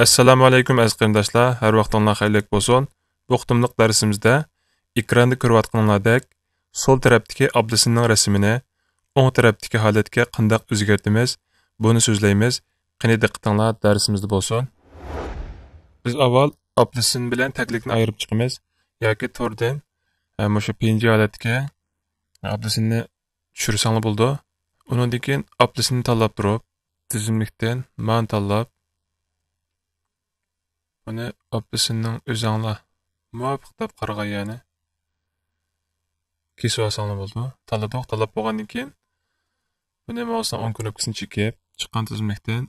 Assalomu alaykum aziz qarindoshlar, har vaqtinglar xayrlik bo'lsin. Bu qitimliq darsimizda ekranda ko'rayotganlaridek sol tarafdagi ablasinning rasmini o'ng tarafdagi holatga qanday o'zgartimiz, buni so'zlaymiz. Qani diqqatinglar darsimizda bo'lsin. Biz avval ablasin bilan taglikni ayirib chiqamiz yoki to'rdan o'sha PNG holatga ablasinni tushirsangiz bo'ldi. Undan keyin ablasinni tanlab turib, tizimlikdan man tanlab buni ablasinning o'zinglar muvofiq deb qaragan ya'ni kesib olsanglar bo'ldi. Tanlab bo'lgandan keyin buni mousening o'ng knopkasini chekib, chiqqan tizimlikdan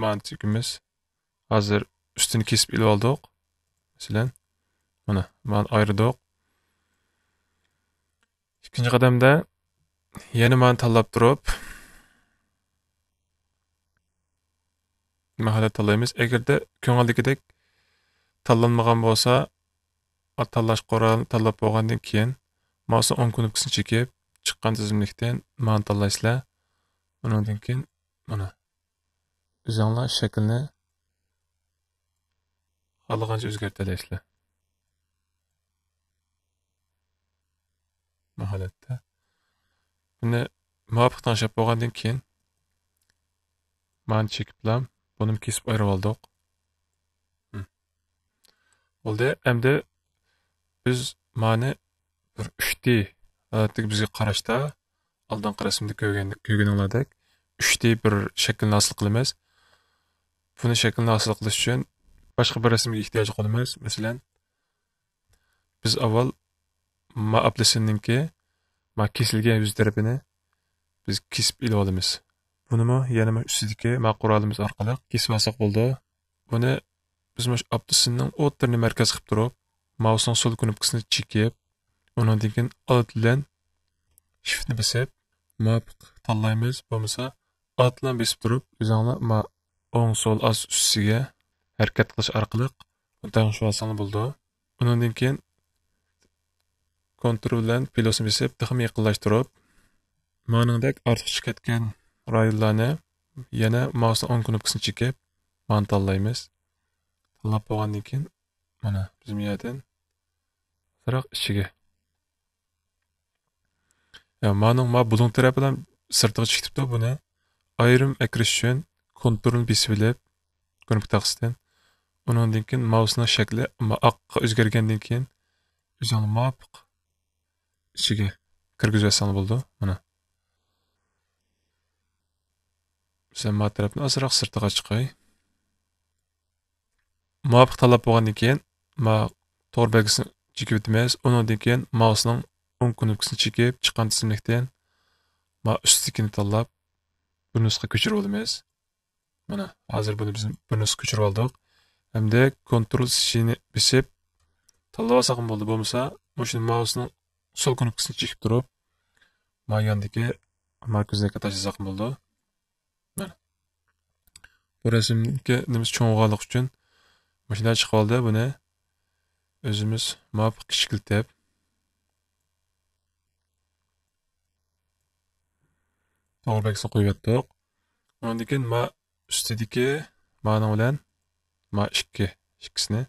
man chekimiz. Hozir ustini kesib ilib oldik. Masalan, mana man ayirdik. Ikkinchi qadamda yana man tanlab turib, mahalat tanlaymiz. Agarda ko'ngildagidek tanlanmagan bo'lsa, tanlash qoralini tanlab bo'lgandan keyin mouse o'ng knopkasini chekib, chiqqan tizimlikdan man tanlaysizlar. Undan keyin mana o'zinglar shaklni xohlagancha o'zgartiraysizlar. Mahalatda buni muvofiq tanlab bo'lgandan keyin man chekiblam, buni kesib ayirib oldik. Oldu. Endi biz mani bir 3D holatdagi bizga qarashda oldingi rasmda ko'rganinglardek 3D bir shaklni hosil qilamiz. Buni shaklni hosil qilish uchun boshqa bir rasmga ehtiyoj qilamiz. Masalan, biz avval ma aplasinninki ma kesilgan yuz tarafini biz kesib ilib olamiz. Buni yana ustidagi ma qurolimiz orqali kesib olsak bo'ldi. Buni biz mana shu ablasinning o'rtini markaz qilib turib, mousening sol knopkasini chekib, undan keyin alt bilan shiftni bosib, muvofiq tanlaymiz. Bo'lmasa, alt bilan bosib turib, o'zinglar o'ng sol ost ustiga harakat qilish orqali tanishib olsangiz bo'ldi. Undan keyin kontrol bilan pilosni bosib, daha yaqinlashtirib, maningdek ortiqcha ketgan rayonlarni yana mousening o'ng knopkasini chekib, man tanlaymiz. Tanlab bo'lgandan keyin mana bizim yerdan siraq ichiga. Maning bulung tarafi bilan sirtiga chiqibdi. Buni ayrim akrish uchun kontrolni bosib olib, knopka taqsidan undan keyin mousening shakli oqqa o'zgargandan keyin o'zingni muvofiq ichiga kirgizib olsangiz bo'ldi. Mana sen ma tarafni ozroq sirtiga chiqay. Muvofiq tanlab bo'lgandan keyin to'g'ri belgisini chekib o'tamiz. Undan keyin mousening o'ng knopkasini chekib, chiqqan tizimlikdan ustidagini tanlab bir nusxa ko'chirib olamiz. Mana hozir buni biz bir nusxa ko'chirib oldik. Hamda kontrol shini bosib tanlab olsak bo'ldi. Bo'lmasa, o'sha mousening sol knopkasini chekib turib, yondagi markazga tashlasak bo'ldi. Mana bu rasmga nimiz cho'ng'alik uchun mashina chiqib oldi. Buni o'zimiz muvofiq kichikiltib to'g'ri belgisini qo'yib yotdik. Undan keyin ustidagi ma'no bilan ikkisini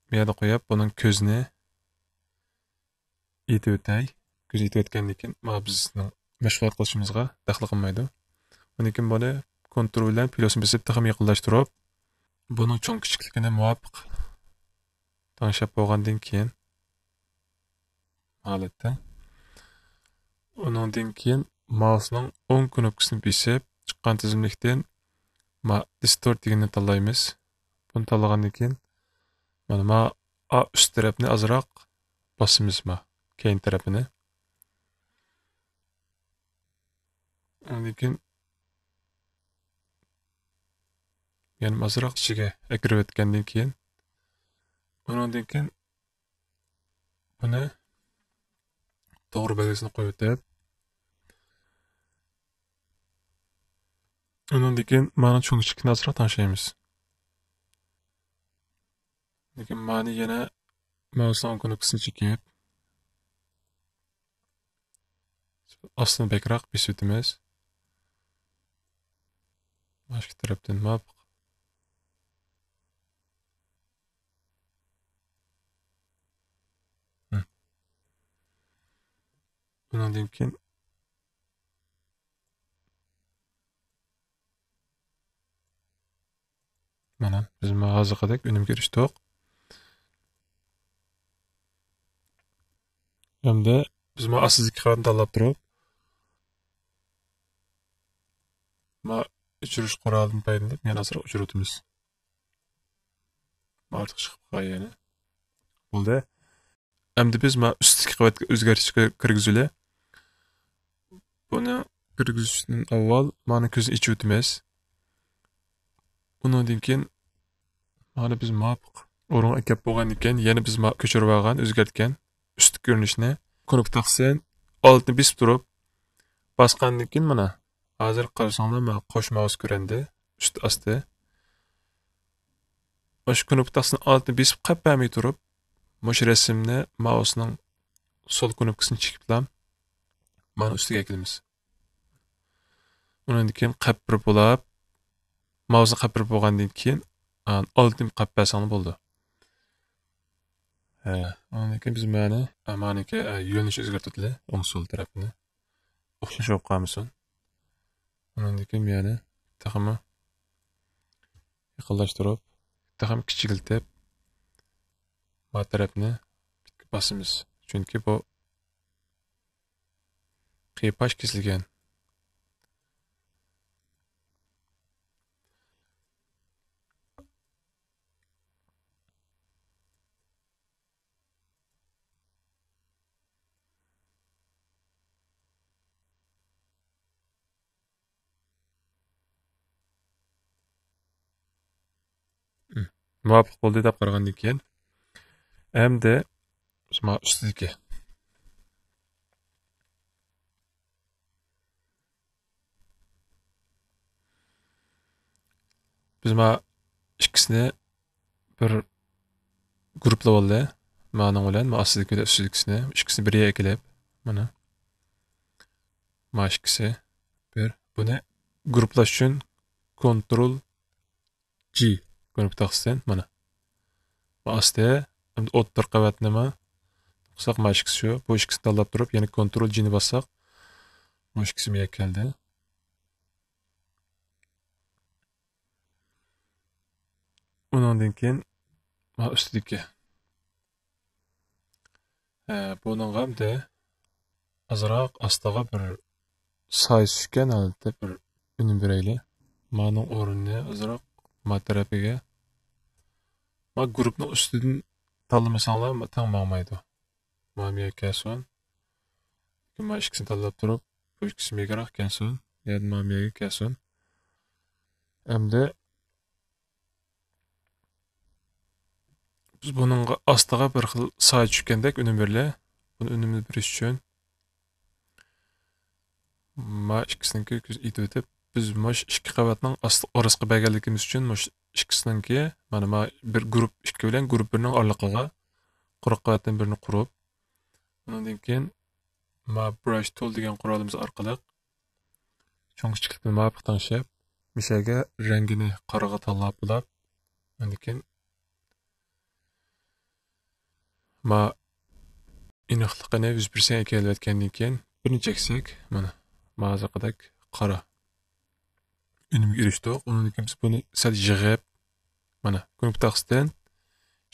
bu yerda qo'yib, buning ko'zini yetib o'tay. Ko'z yetib o'tgandan keyin bizning mashg'ulot qilishimizga daxl qilmaydi. Undan keyin buni kontrol bilan pilosni bosib daha yaqinlashtirib, buning cho'ng kichikligini muvofiq tanishib bo'lgandan keyin holatda undan keyin mousening o'ng knopkasini bosib, chiqqan tizimlikdan distort deganini tanlaymiz. Buni tanlagandan keyin mana üst tarafni azroq bosimiz keyin tarafini. Undan keyin yana azroq ichiga kirib o'tgandan keyin undan keyin buni to'g'ri belgisini qo'yib o'tib, undan keyin mana cho'ng kichikni azroq tanishamiz. Lekin mani yana mousening o'ng knopkasini chekib, ostini bekroq bosib o'tamiz. Boshqa tarafdan Bundan keyin mana biz hozirgidek unumga erishdik. Hamda biz asizlik xabarni tanlab turib, o'chirish qurolidan foydalanib, yana hozir o'chiramiz. Artıq chiqib qo'ygan. Bo'ldi. Hamda biz ustki qavatga o'zgartirish kirgizuli. Buni kirgizishdan avval mana ko'zni ichib o'tamiz. Bundan keyin mana biz o'rin akab bo'lgan ekan, yana biz ko'chirib olgan, o'zgartgan ustki ko'rinishni ko'rib taqsin, altni besib turib, basqandan keyin mana hozir qarasanglar qo'shma oz ko'rindi, ust asti. Shu knopkasini altni besib qapamay turib, mosh rasmni mousening sol knopkasini chekiblam, mana ustiga kelamiz. Undan keyin qapir bo'lib, mouse'ni qapir bo'lgandan keyin altni qapasanglar bo'ldi. Undan keyin biz maniki yo'lni o'zgartirdik, o'ng sol tarafini. O'xshash olib qolmasin. Undan keyin yana taxmi yaqinlashtirib, taxmi kichikiltib, bu tarafni basimiz. Chunki bu qiyapash kesilgan. Muvafiq bo'ldi deb qaragandan keyin hamda ustidagi biz ikkisini bir guruhlab oldi. Ma'no bilan ustidagi ustidikisini ikkisini biriga eklab mana ikkisi bir buni guruhlash uchun Ctrl G ko'rib taqsin mana. Asta o'ttir qavatni qilsak ikkisi shu. Bu ikkisini tanlab turib, yana Ctrl G ni bossak, bu ikkisi menga keldi. Undan keyin ustidagi buning hamda azroq astaga bir size tushgan holatda bir unum beraylik. Mana o'rinni azroq tarafiga grupning ustidan tanlamasanglar tang bo'lmaydi. Mamiya kelsin. Kim ikkisini tanlab turib, bu ikkisi megaroq kelsin, yana mamiyaga kelsin. Hamda biz buning ostiga bir xil soy tushgandek unum beriladi. Buni unumni berish uchun ikkisiniki ko'z itib o'tib, biz ikki qavatning orasiga berganligimiz uchun ikkisiniki mana bir guruh ikki bilan guruh birning oraliqiga quruq qavatdan birini qurib, undan keyin brush tool degan qurolimiz orqali cho'ng kichiklikni muvofiq tanlab, mishaga rangini qoraga tanlab bo'lib, undan keyin aniqligini 100% ekanlayotgandan keyin birini cheksak, mana ma'zaqadek qora unumga erishdik. Undan keyin biz buni sal yig'ib, mana knopkasidan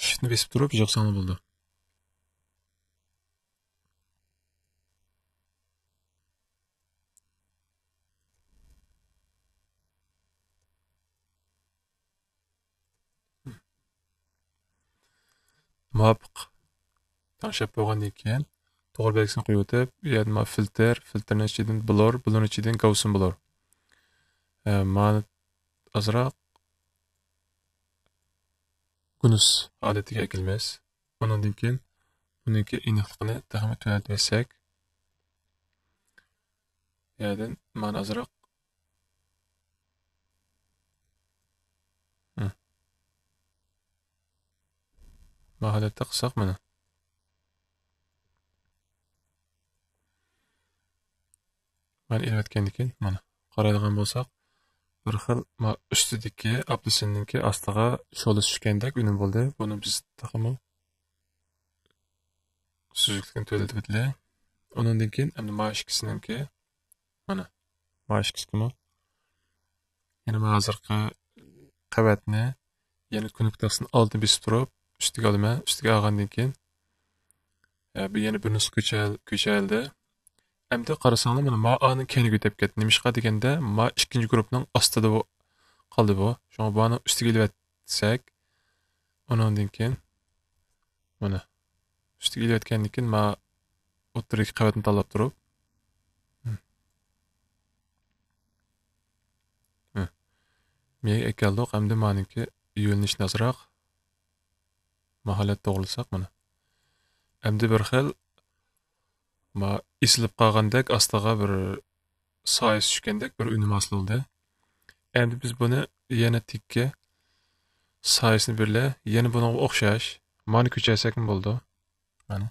shiftni besib turib yig'sang bo'ldi. Muvofiq tanlab bo'lgandan keyin to'g'ri belgisini qo'yib o'tib, yana filtrning ichidan blur, blurning ichidan Gaussian blur. Mana azroq gunus holatiga kelmas. Undan keyin buniki aniqligini taxmin tugatsak, yerdan mana azroq holatda qilsak mana mana elayotgandan keyin mana qaraydigan bo'lsak, bir xil ustidagi apelsinningki ostiga sho'li tushgandek unum bo'ldi. Buni biz taxmin suzuklikni to'latib o'tdik. Ondan keyin endi maash ikisininki mana maash ikisimi yana men hozirgi qavatni yana ko'niktasini oldin besib turib ustiga olaman ustiga olgandan keyin bu yana bir nusxa ko'chaldi endi qarasanglar mana ma ani keyniga o'tib ketdi nimishqa deganda ma ikkinchi guruhning ostida qoldi bu shunga buni ustiga ilyotsak undan keyin mana ustiga ilyotgandan keyin ma o'ttirik qavatni tanlab turib menga ekaldoq endi maniki yo'linish nazroq maholat to'g'rilsak mana endi bir xil ma isilib qolgandek ostiga bir soyasi tushgandek bir unim hosildi endi biz buni yana tikka soyasini birla yana bunga o'xshash mani ko'chirsak bo'ldi mana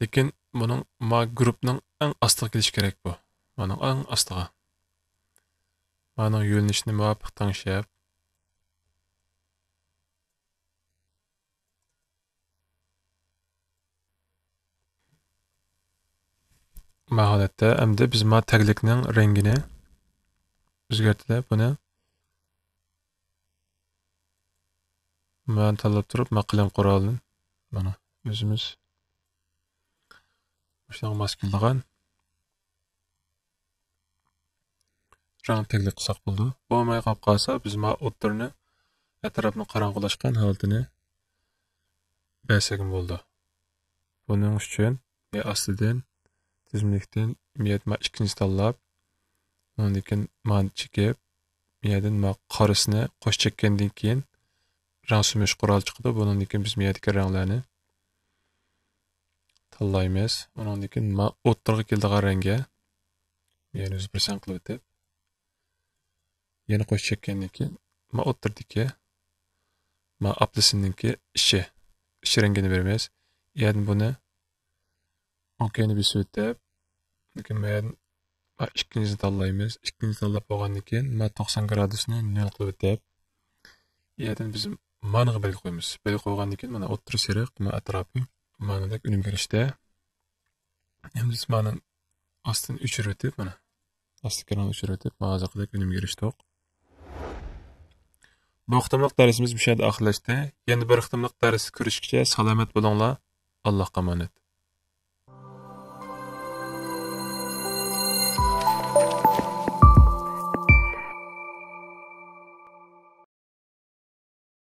lekin buning ma guruhning eng ostiga kelish kerak bu mana eng ostiga mana yo'linishni muvofiq tanglab ma holatda endi biz ma taglikning rangini o'zgartirib buni man tanlab turib ma qalam qurolni mana o'zimiz shunaqa mos keladigan rang taglik qilsak bo'ldi bo'lmay qolib qolsa biz ma o'ttirni atrofni qorong'ulashgan holatini bersak bo'ldi buning uchun astidan tizimlikdan miyat ma ikkinchi tanlab undan keyin man chekib miyadan ma qorasini qo'sh chekkandan keyin rang sumish qurol chiqdi bundan keyin biz miyadagi ranglarni tanlaymiz undan keyin ma o'ttirga keladigan rangga yana 100% qilib o'tib yana qo'sh chekkandan keyin ma o'ttirdiki ma apelsinniki ichi rangini beramiz yani buni okeyni bir sötep lekin men ikkinchini tanlaymiz ikkinchi tanlab bo'lgandan keyin ma 90 gradusni nol qilib o'tib yerdan biz maniga belgi qo'yamiz belgi qo'ygandan keyin mana o'ttir seriq ma atrofi manidek unum kirishda endi biz mana ostini o'chirib o'tib mana ostiga o'chirib o'tib ma'azaqdek unum kirishdik bu ixtimliq darsimiz bu yerda oxirlashdi yana bir ixtimliq dars ko'rishgacha salomat bo'linglar allohga omonat